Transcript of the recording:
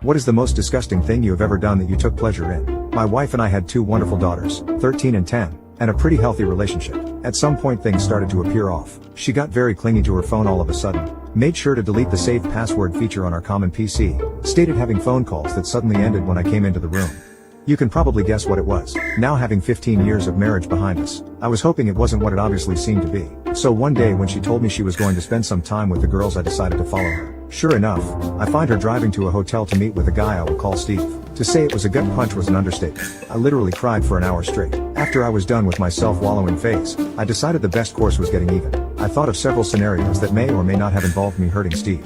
What is the most disgusting thing you have ever done that you took pleasure in? My wife and I had two wonderful daughters, 13 and 10, and a pretty healthy relationship. At some point things started to appear off. She got very clingy to her phone all of a sudden, made sure to delete the save password feature on our common PC, stated having phone calls that suddenly ended when I came into the room. You can probably guess what it was. Now having 15 years of marriage behind us, I was hoping it wasn't what it obviously seemed to be. So one day when she told me she was going to spend some time with the girls, I decided to follow her. Sure enough, I find her driving to a hotel to meet with a guy I will call Steve. To say it was a gut punch was an understatement. I literally cried for an hour straight. After I was done with my self-wallowing phase, I decided the best course was getting even. I thought of several scenarios that may or may not have involved me hurting Steve.